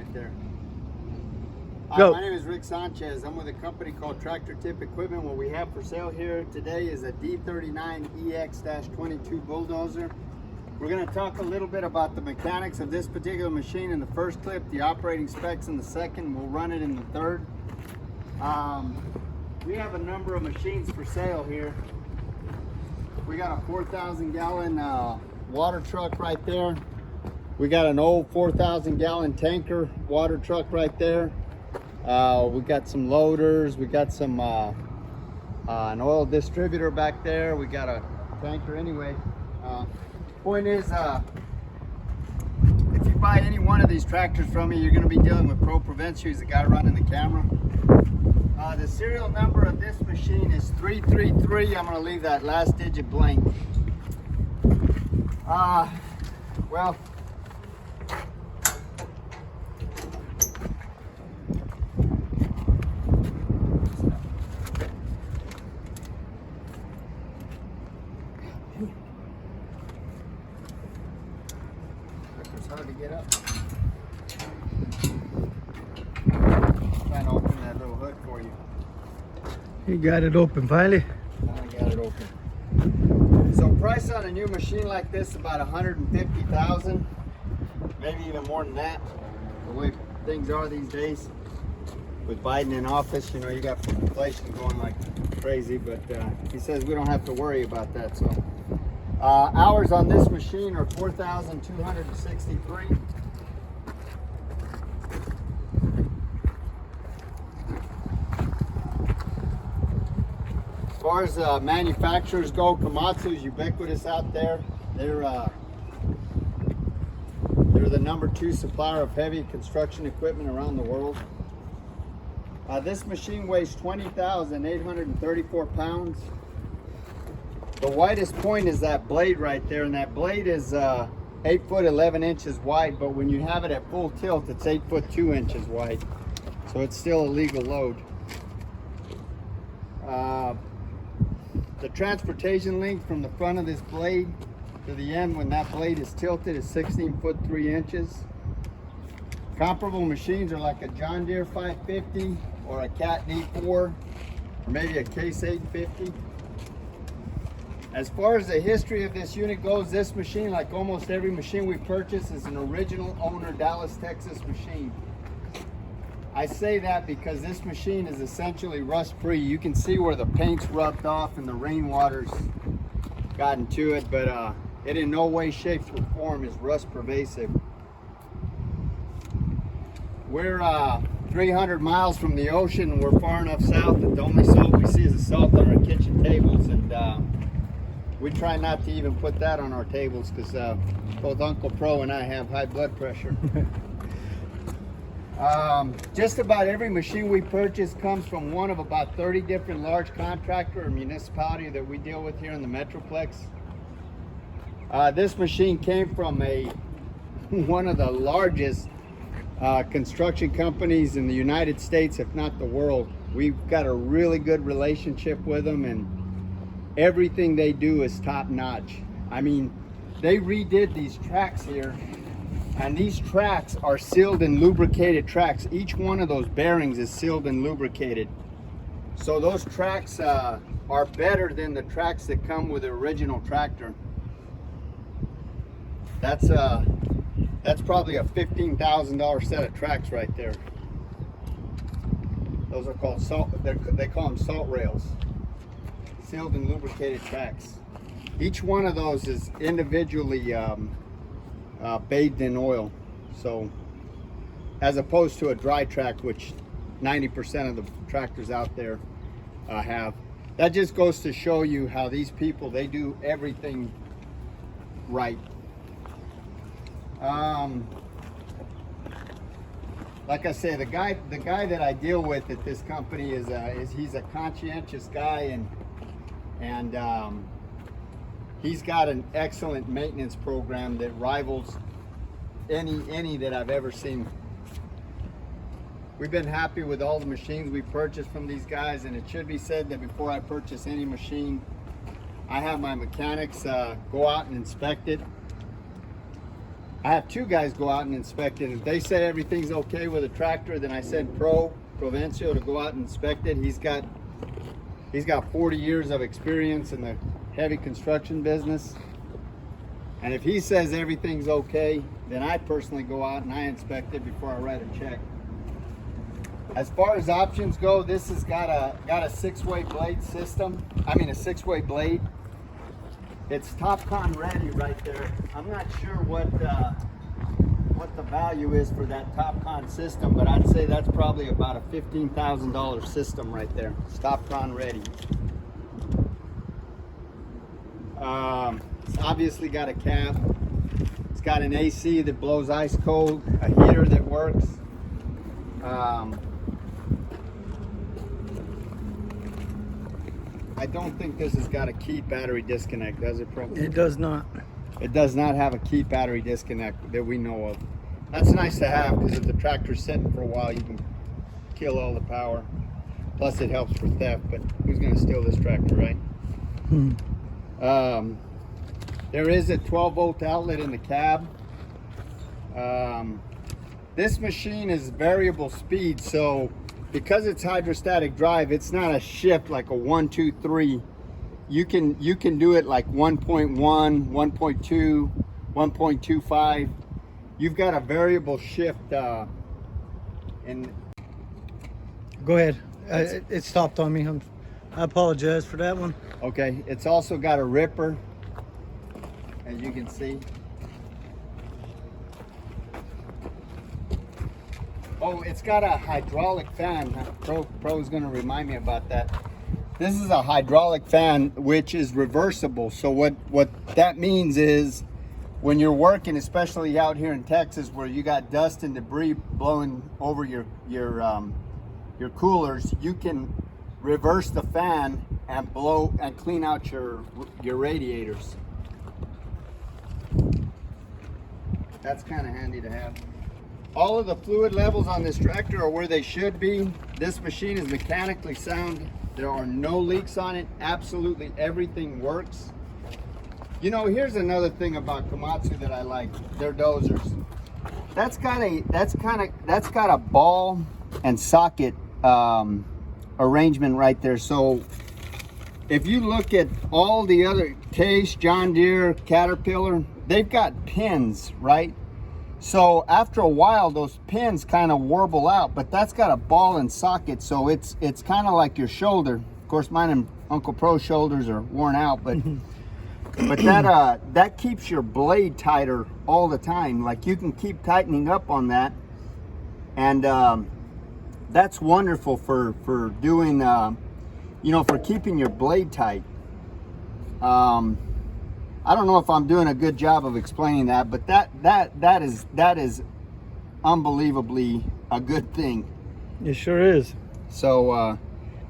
right there. Go. My name is Rick Sanchez. I'm with a company called Tractor Tip Equipment. What we have for sale here today is a D39ex-22 bulldozer. We're going to talk a little bit about the mechanics of this particular machine in the first clip, the operating specs in the second. We'll run it in the third. We have a number of machines for sale here. We got a 4,000 gallon water truck right there. We got an old 4,000 gallon tanker water truck right there. We got some loaders. We got some an oil distributor back there. We got a tanker anyway. Point is, if you buy any one of these tractors from me, you're going to be dealing with Pro Prevents. He's the guy running the camera. The serial number of this machine is 333. I'm going to leave that last digit blank. Well, it's hard to get up. Trying to open that little hood for you. You got it open finally. I got it open. So price on a new machine like this about $150,000, maybe even more than that. The way things are these days, with Biden in office, you know, you got inflation going like crazy. But he says we don't have to worry about that. So hours on this machine are 4,263. As far as manufacturers go, Komatsu is ubiquitous out there. They're the #2 supplier of heavy construction equipment around the world. This machine weighs 20,834 pounds. The widest point is that blade right there, and that blade is 8 foot 11 inches wide, but when you have it at full tilt, it's 8 foot 2 inches wide. So it's still a legal load. The transportation length from the front of this blade to the end when that blade is tilted is 16 foot 3 inches. Comparable machines are like a John Deere 550 or a Cat D4 or maybe a Case 850. As far as the history of this unit goes, this machine, like almost every machine we purchase, is an original owner Dallas, Texas machine. I say that because this machine is essentially rust-free. You can see where the paint's rubbed off and the rainwater's gotten to it, but it in no way, shape, or form is rust pervasive. We're 300 miles from the ocean, and we're far enough south that the only salt we see is the salt on our kitchen tables, and we try not to even put that on our tables because both Uncle Pro and I have high blood pressure. Just about every machine we purchase comes from one of about 30 different large contractor or municipality that we deal with here in the Metroplex. This machine came from one of the largest construction companies in the United States, if not the world. We've got a really good relationship with them, and everything they do is top notch. I mean, they redid these tracks here, and these tracks are sealed and lubricated tracks. Each one of those bearings is sealed and lubricated. So those tracks are better than the tracks that come with the original tractor. That's probably a $15,000 set of tracks right there. Those are called they call them salt rails. Sealed and lubricated tracks. Each one of those is individually bathed in oil, so as opposed to a dry track, which 90% of the tractors out there have. That just goes to show you how these people, they do everything right. Like I say, the guy that I deal with at this company is he's a conscientious guy, and he's got an excellent maintenance program that rivals any that I've ever seen. We've been happy with all the machines we purchased from these guys, and it should be said that before I purchase any machine, I have my mechanics go out and inspect it. I have two guys go out and inspect it. If they say everything's okay with the tractor, then I send Provencio to go out and inspect it. He's got 40 years of experience in the heavy construction business. And if he says everything's okay, then I personally go out and I inspect it before I write a check. As far as options go, this has got a six-way blade system. I mean a six-way blade. It's TopCon ready right there. I'm not sure what the value is for that TopCon system, but I'd say that's probably about a $15,000 system right there. It's TopCon ready. It's obviously got a cap. It's got an AC that blows ice cold, a heater that works. I don't think this has got a key battery disconnect, does it, Pro? It does not. It does not have a key battery disconnect that we know of. That's nice to have, because if the tractor's sitting for a while, you can kill all the power. Plus it helps for theft, but who's gonna steal this tractor, right? There is a 12-volt outlet in the cab. This machine is variable speed, so because it's hydrostatic drive, it's not a shift like a 1, 2, 3. You can do it like 1.1, 1.2, 1.25. You've got a variable shift. And Go ahead. It stopped on me. I apologize for that one. okay, it's also got a ripper, as you can see. Oh, it's got a hydraulic fan. Pro's gonna remind me about that. This is a hydraulic fan which is reversible. So what that means is when you're working, especially out here in Texas where you got dust and debris blowing over your coolers, you can reverse the fan and blow and clean out your radiators. That's kind of handy to have. All of the fluid levels on this tractor are where they should be. This machine is mechanically sound. There are no leaks on it. Absolutely everything works. You know, here's another thing about Komatsu that I like. Their dozers. That's got a ball and socket arrangement right there. So if you look at all the other Case, John Deere, Caterpillar, they've got pins, right? So after a while, those pins kind of warble out, but that's got a ball and socket, so it's kind of like your shoulder. Of course, mine and Uncle Pro's shoulders are worn out, but that keeps your blade tighter all the time. Like you can keep tightening up on that, and that's wonderful for doing, for keeping your blade tight. I don't know if I'm doing a good job of explaining that, but that is unbelievably a good thing. It sure is. So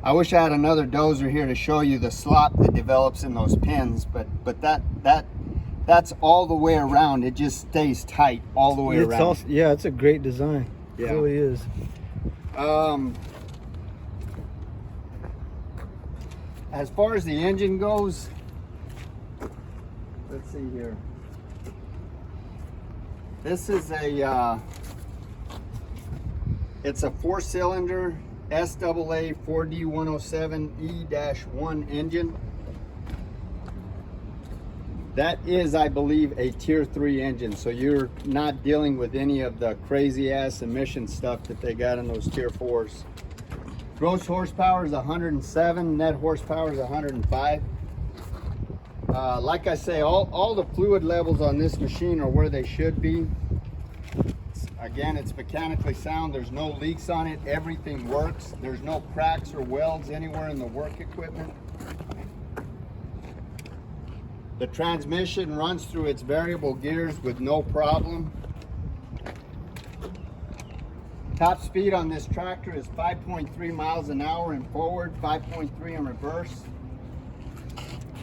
I wish I had another dozer here to show you the slop that develops in those pins, but that's all the way around. It just stays tight all the way around. Also, yeah, it's a great design. Yeah. It really is. As far as the engine goes, let's see here. This is it's a 4-cylinder SAA 4D107E-1 engine. That is, I believe, a Tier 3 engine, so you're not dealing with any of the crazy ass emission stuff that they got in those Tier 4s. Gross horsepower is 107, net horsepower is 105. Like I say, all the fluid levels on this machine are where they should be. Again, it's mechanically sound. There's no leaks on it. Everything works. There's no cracks or welds anywhere in the work equipment. The transmission runs through its variable gears with no problem. Top speed on this tractor is 5.3 miles an hour in forward, 5.3 in reverse.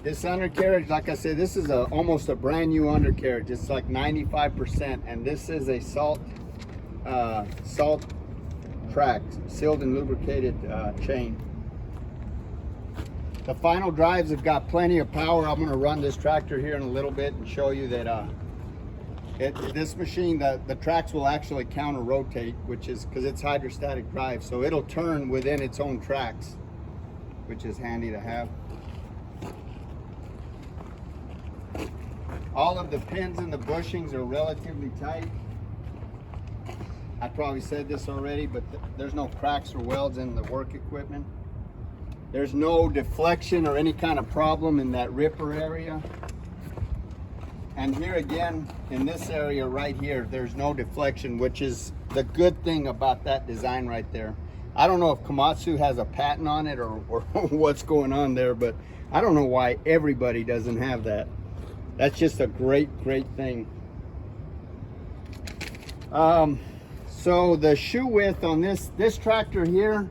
This undercarriage, like I said, this is almost a brand new undercarriage. It's like 95%, and this is a salt tracked, sealed and lubricated chain. The final drives have got plenty of power. I'm going to run this tractor here in a little bit and show you that This machine, the tracks will actually counter rotate, which is because it's hydrostatic drive, so it'll turn within its own tracks, which is handy to have. All of the pins and the bushings are relatively tight. I probably said this already, but there's no cracks or welds in the work equipment. There's no deflection or any kind of problem in that ripper area. And here again, in this area right here, there's no deflection, which is the good thing about that design right there. I don't know if Komatsu has a patent on it or what's going on there, but I don't know why everybody doesn't have that. That's just a great thing. So the shoe width on this tractor here,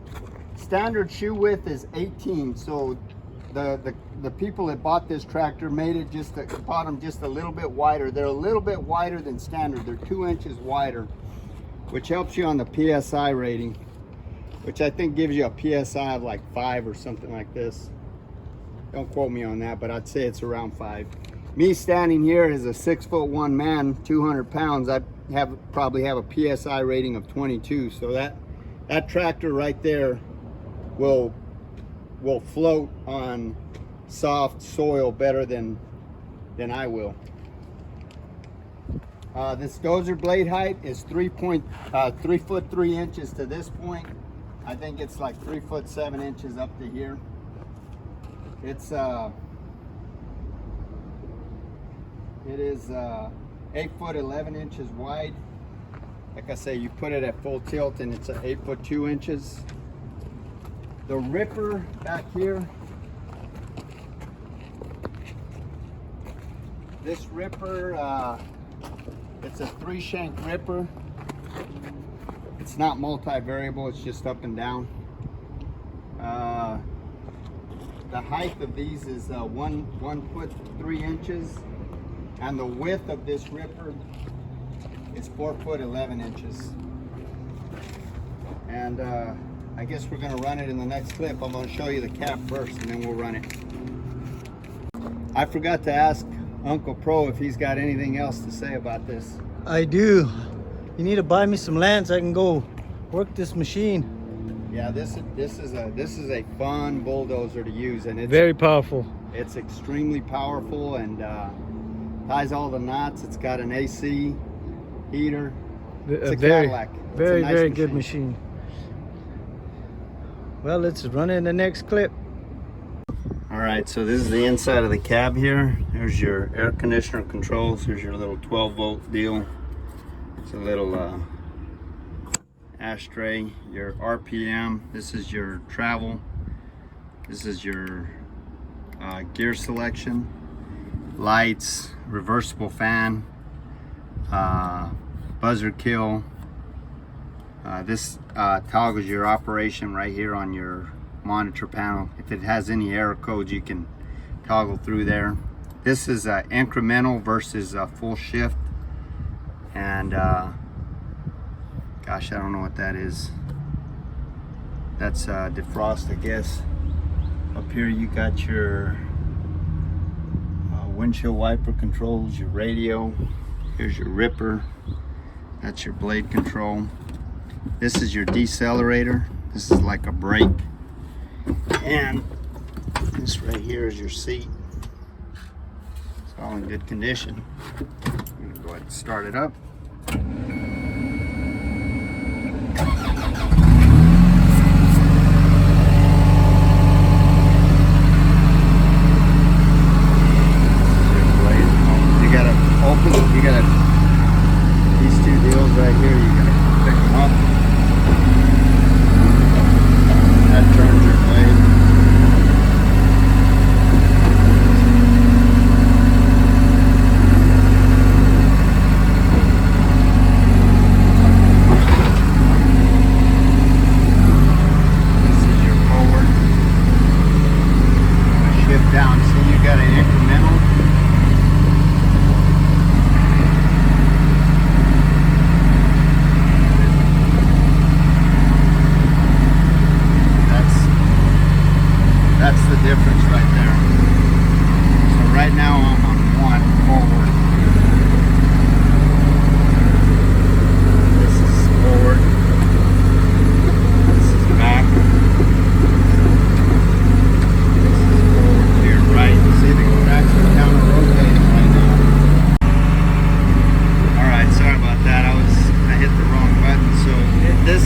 standard shoe width is 18. So the people that bought this tractor made it bought them just a little bit wider. They're a little bit wider than standard. They're 2 inches wider, which helps you on the PSI rating, which I think gives you a PSI of like 5 or something like this. Don't quote me on that, but I'd say it's around 5. Me standing here as a 6'1" man, 200 pounds, I probably have a PSI rating of 22. So that tractor right there will float on soft soil better than I will. This Dozer blade height is 3 foot 3 inches to this point. I think it's like 3 foot 7 inches up to here. It is 8 foot 11 inches wide. Like I say, you put it at full tilt and it's 8 foot 2 inches. The ripper back here, this ripper, it's a 3-shank ripper. It's not multi-variable, it's just up and down. The height of these is 1 foot 3 inches, and the width of this ripper is 4 foot 11 inches. And I guess we're gonna run it in the next clip. I'm gonna show you the cap first and then we'll run it. I forgot to ask Uncle Pro if he's got anything else to say about this. I do. You need to buy me some land so I can go work this machine. Yeah, this is a fun bulldozer to use, and it's very powerful. It's extremely powerful and ties all the knots. It's got an AC heater. It's a Cadillac. It's very, a nice very machine. good machine. Well, let's run it in the next clip. All right, so this is the inside of the cab here. There's your air conditioner controls. Here's your little 12-volt deal. It's a little ashtray, your RPM. This is your travel. This is your gear selection. Lights, reversible fan, buzzer kill. This toggles your operation right here on your monitor panel. If it has any error codes, you can toggle through there. This is incremental versus full shift, and gosh, I don't know what that is. That's defrost, I guess. Up here you got your windshield wiper controls, your radio. Here's your ripper. That's your blade control. This is your decelerator. This is like a brake. And this right here is your seat. It's all in good condition. I'm gonna go ahead and start it up. You gotta, these two deals right here, you gotta pick them up. That turns your blade.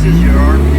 increases your RPM.